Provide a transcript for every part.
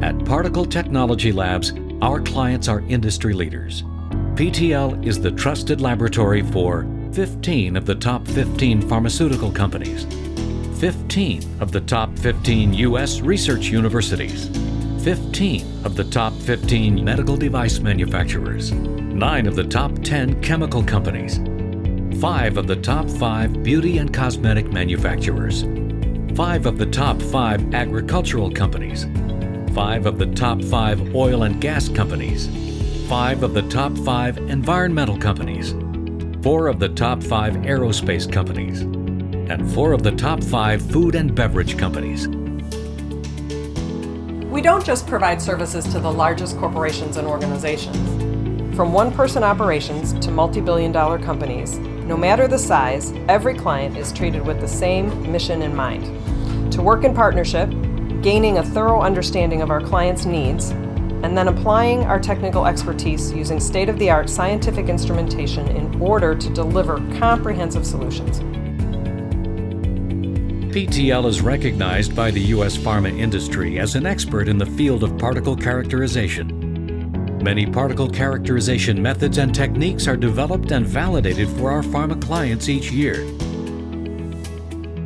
At Particle Technology Labs, our clients are industry leaders. PTL is the trusted laboratory for 15 of the top 15 pharmaceutical companies, 15 of the top 15 U.S. research universities, 15 of the top 15 medical device manufacturers, 9 of the top 10 chemical companies, 5 of the top 5 beauty and cosmetic manufacturers, 5 of the top 5 agricultural companies, 5 of the top 5 oil and gas companies, 5 of the top 5 environmental companies, 4 of the top 5 aerospace companies, and 4 of the top 5 food and beverage companies. We don't just provide services to the largest corporations and organizations. From one-person operations to multi-billion-dollar companies, no matter the size, every client is treated with the same mission in mind: to work in partnership, gaining a thorough understanding of our clients' needs, and then applying our technical expertise using state-of-the-art scientific instrumentation in order to deliver comprehensive solutions. PTL is recognized by the U.S. pharma industry as an expert in the field of particle characterization. Many particle characterization methods and techniques are developed and validated for our pharma clients each year.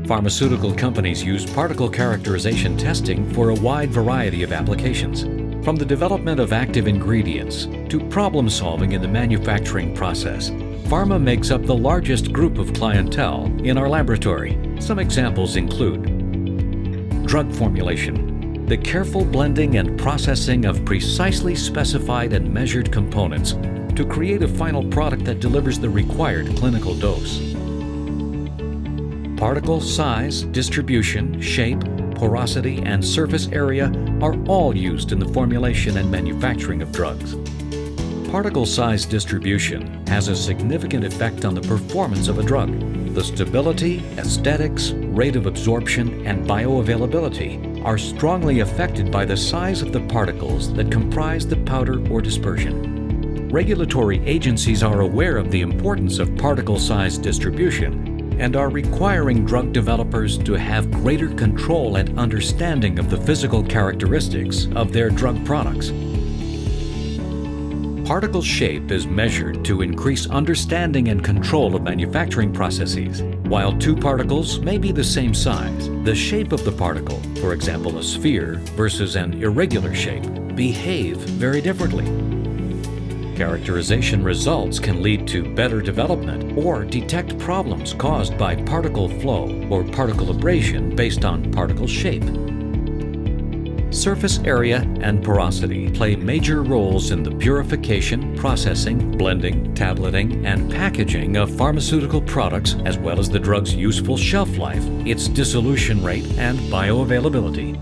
Pharmaceutical companies use particle characterization testing for a wide variety of applications, from the development of active ingredients to problem solving in the manufacturing process. Pharma makes up the largest group of clientele in our laboratory. Some examples include drug formulation, the careful blending and processing of precisely specified and measured components to create a final product that delivers the required clinical dose. Particle size, distribution, shape, porosity, and surface area are all used in the formulation and manufacturing of drugs. Particle size distribution has a significant effect on the performance of a drug. The stability, aesthetics, rate of absorption, and bioavailability are strongly affected by the size of the particles that comprise the powder or dispersion. Regulatory agencies are aware of the importance of particle size distribution and are requiring drug developers to have greater control and understanding of the physical characteristics of their drug products. Particle shape is measured to increase understanding and control of manufacturing processes. While two particles may be the same size, the shape of the particle, for example a sphere versus an irregular shape, behave very differently. Characterization results can lead to better development or detect problems caused by particle flow or particle abrasion based on particle shape. Surface area and porosity play major roles in the purification, processing, blending, tableting, and packaging of pharmaceutical products, as well as the drug's useful shelf life, its dissolution rate, and bioavailability.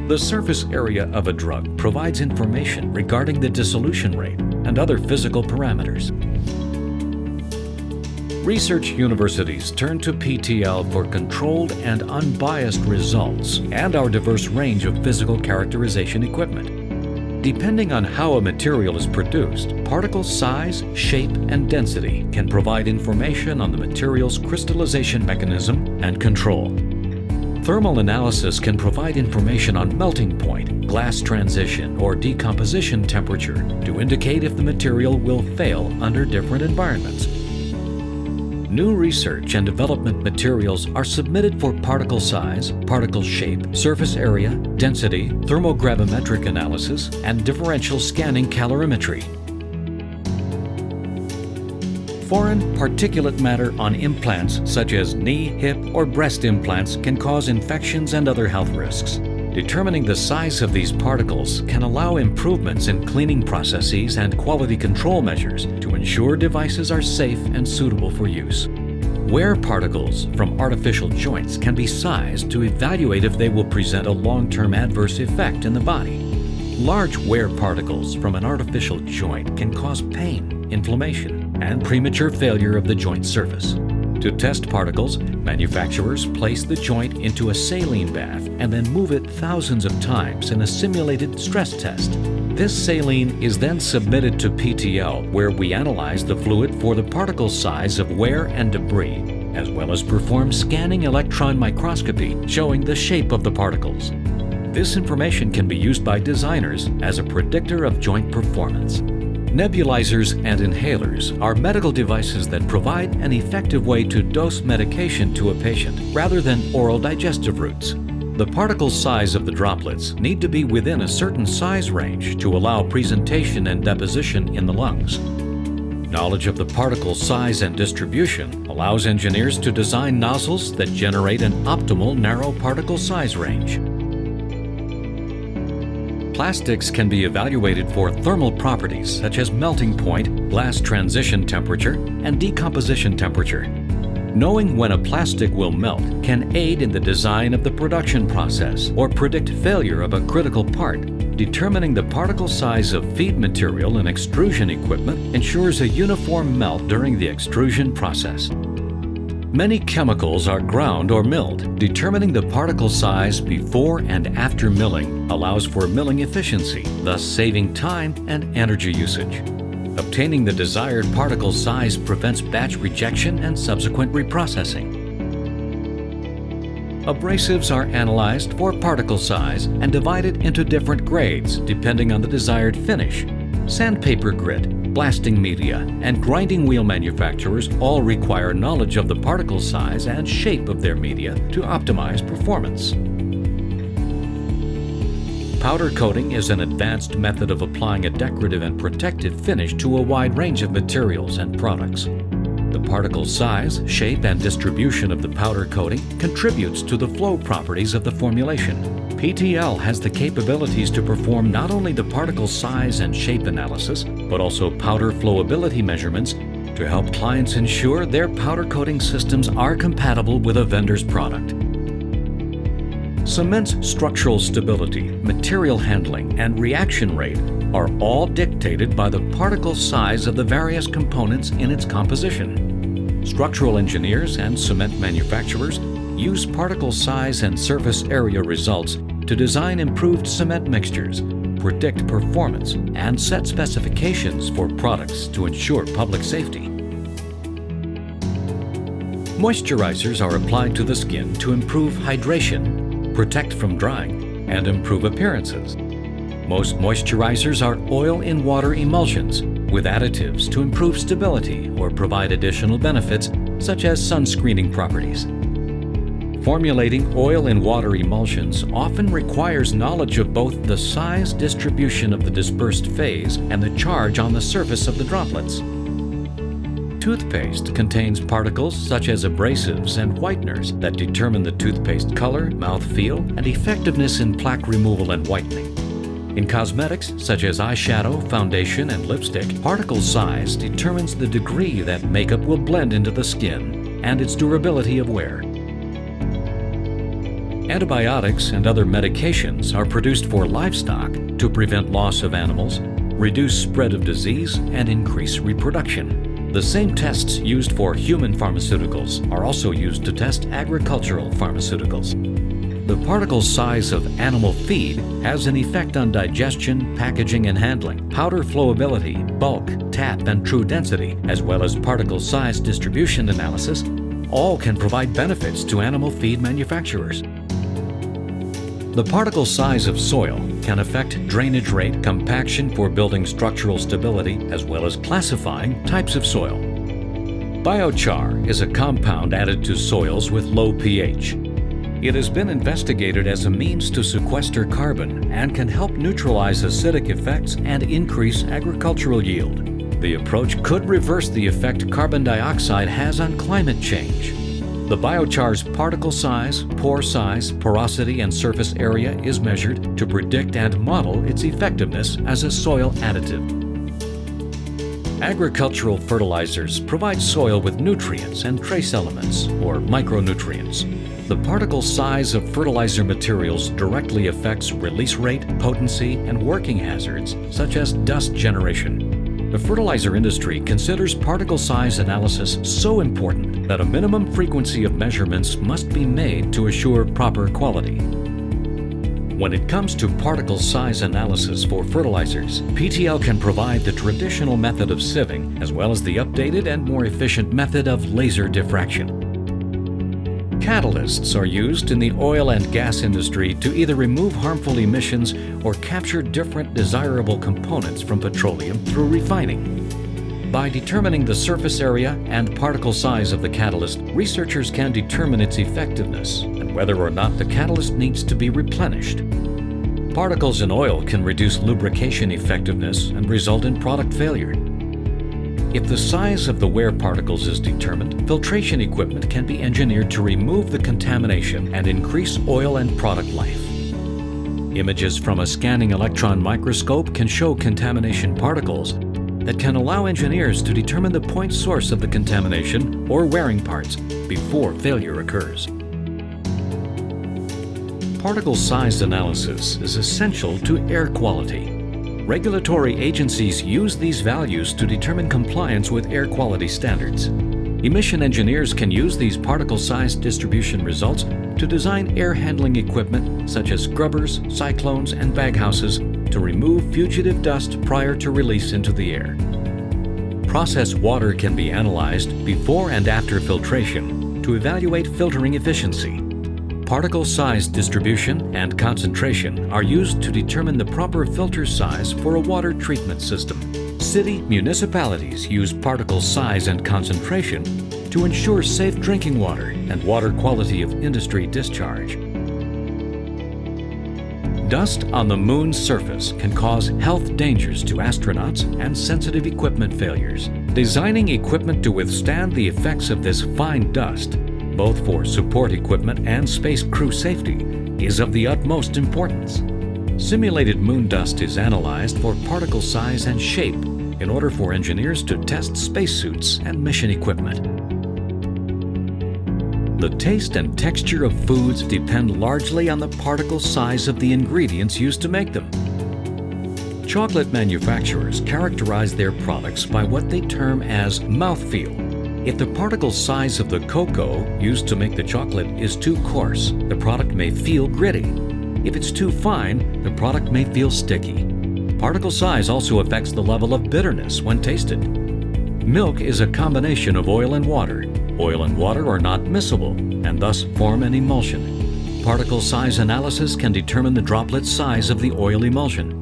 The surface area of a drug provides information regarding the dissolution rate and other physical parameters. Research universities turn to PTL for controlled and unbiased results and our diverse range of physical characterization equipment. Depending on how a material is produced, particle size, shape, and density can provide information on the material's crystallization mechanism and control. Thermal analysis can provide information on melting point, glass transition, or decomposition temperature to indicate if the material will fail under different environments. New research and development materials are submitted for particle size, particle shape, surface area, density, thermogravimetric analysis, and differential scanning calorimetry. Foreign particulate matter on implants such as knee, hip, or breast implants can cause infections and other health risks. Determining the size of these particles can allow improvements in cleaning processes and quality control measures to ensure devices are safe and suitable for use. Wear particles from artificial joints can be sized to evaluate if they will present a long-term adverse effect in the body. Large wear particles from an artificial joint can cause pain, inflammation, and premature failure of the joint surface. To test particles, manufacturers place the joint into a saline bath and then move it thousands of times in a simulated stress test. This saline is then submitted to PTL, where we analyze the fluid for the particle size of wear and debris, as well as perform scanning electron microscopy showing the shape of the particles. This information can be used by designers as a predictor of joint performance. Nebulizers and inhalers are medical devices that provide an effective way to dose medication to a patient rather than oral digestive routes. The particle size of the droplets need to be within a certain size range to allow presentation and deposition in the lungs. Knowledge of the particle size and distribution allows engineers to design nozzles that generate an optimal narrow particle size range. Plastics can be evaluated for thermal properties such as melting point, glass transition temperature, and decomposition temperature. Knowing when a plastic will melt can aid in the design of the production process or predict failure of a critical part. Determining the particle size of feed material in extrusion equipment ensures a uniform melt during the extrusion process. Many chemicals are ground or milled. Determining the particle size before and after milling allows for milling efficiency, thus saving time and energy usage. Obtaining the desired particle size prevents batch rejection and subsequent reprocessing. Abrasives are analyzed for particle size and divided into different grades depending on the desired finish. Sandpaper grit, blasting media, and grinding wheel manufacturers all require knowledge of the particle size and shape of their media to optimize performance. Powder coating is an advanced method of applying a decorative and protective finish to a wide range of materials and products. The particle size, shape, and distribution of the powder coating contributes to the flow properties of the formulation. PTL has the capabilities to perform not only the particle size and shape analysis, but also powder flowability measurements to help clients ensure their powder coating systems are compatible with a vendor's product. Cement's structural stability, material handling, and reaction rate are all dictated by the particle size of the various components in its composition. Structural engineers and cement manufacturers use particle size and surface area results to design improved cement mixtures, predict performance, and set specifications for products to ensure public safety. Moisturizers are applied to the skin to improve hydration, protect from drying, and improve appearances. Most moisturizers are oil-in-water emulsions with additives to improve stability or provide additional benefits such as sunscreening properties. Formulating oil-in-water emulsions often requires knowledge of both the size distribution of the dispersed phase and the charge on the surface of the droplets. Toothpaste contains particles such as abrasives and whiteners that determine the toothpaste color, mouthfeel, and effectiveness in plaque removal and whitening. In cosmetics, such as eyeshadow, foundation, and lipstick, particle size determines the degree that makeup will blend into the skin and its durability of wear. Antibiotics and other medications are produced for livestock to prevent loss of animals, reduce spread of disease, and increase reproduction. The same tests used for human pharmaceuticals are also used to test agricultural pharmaceuticals. The particle size of animal feed has an effect on digestion, packaging, and handling. Powder flowability, bulk, tap, and true density, as well as particle size distribution analysis, all can provide benefits to animal feed manufacturers. The particle size of soil can affect drainage rate, compaction for building structural stability, as well as classifying types of soil. Biochar is a compound added to soils with low pH. It has been investigated as a means to sequester carbon and can help neutralize acidic effects and increase agricultural yield. The approach could reverse the effect carbon dioxide has on climate change. The biochar's particle size, pore size, porosity, and surface area is measured to predict and model its effectiveness as a soil additive. Agricultural fertilizers provide soil with nutrients and trace elements, or micronutrients. The particle size of fertilizer materials directly affects release rate, potency, and working hazards, such as dust generation. The fertilizer industry considers particle size analysis so important that a minimum frequency of measurements must be made to assure proper quality. When it comes to particle size analysis for fertilizers, PTL can provide the traditional method of sieving as well as the updated and more efficient method of laser diffraction. Catalysts are used in the oil and gas industry to either remove harmful emissions or capture different desirable components from petroleum through refining. By determining the surface area and particle size of the catalyst, researchers can determine its effectiveness and whether or not the catalyst needs to be replenished. Particles in oil can reduce lubrication effectiveness and result in product failure. If the size of the wear particles is determined, filtration equipment can be engineered to remove the contamination and increase oil and product life. Images from a scanning electron microscope can show contamination particles that can allow engineers to determine the point source of the contamination or wearing parts before failure occurs. Particle size analysis is essential to air quality. Regulatory agencies use these values to determine compliance with air quality standards. Emission engineers can use these particle size distribution results to design air handling equipment such as scrubbers, cyclones, and baghouses to remove fugitive dust prior to release into the air. Processed water can be analyzed before and after filtration to evaluate filtering efficiency. Particle size distribution and concentration are used to determine the proper filter size for a water treatment system. City municipalities use particle size and concentration to ensure safe drinking water and water quality of industry discharge. Dust on the moon's surface can cause health dangers to astronauts and sensitive equipment failures. Designing equipment to withstand the effects of this fine dust, both for support equipment and space crew safety, is of the utmost importance. Simulated moon dust is analyzed for particle size and shape in order for engineers to test spacesuits and mission equipment. The taste and texture of foods depend largely on the particle size of the ingredients used to make them. Chocolate manufacturers characterize their products by what they term as mouthfeel. If the particle size of the cocoa used to make the chocolate is too coarse, the product may feel gritty. If it's too fine, the product may feel sticky. Particle size also affects the level of bitterness when tasted. Milk is a combination of oil and water. Oil and water are not miscible and thus form an emulsion. Particle size analysis can determine the droplet size of the oil emulsion.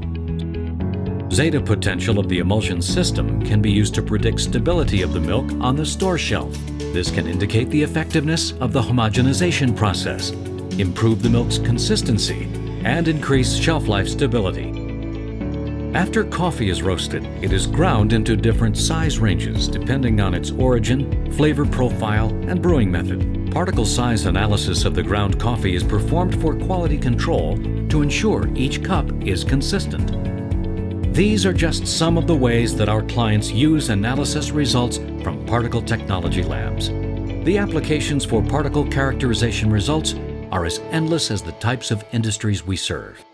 Zeta potential of the emulsion system can be used to predict stability of the milk on the store shelf. This can indicate the effectiveness of the homogenization process, improve the milk's consistency, and increase shelf life stability. After coffee is roasted, it is ground into different size ranges depending on its origin, flavor profile, and brewing method. Particle size analysis of the ground coffee is performed for quality control to ensure each cup is consistent. These are just some of the ways that our clients use analysis results from particle technology labs. The applications for particle characterization results are as endless as the types of industries we serve.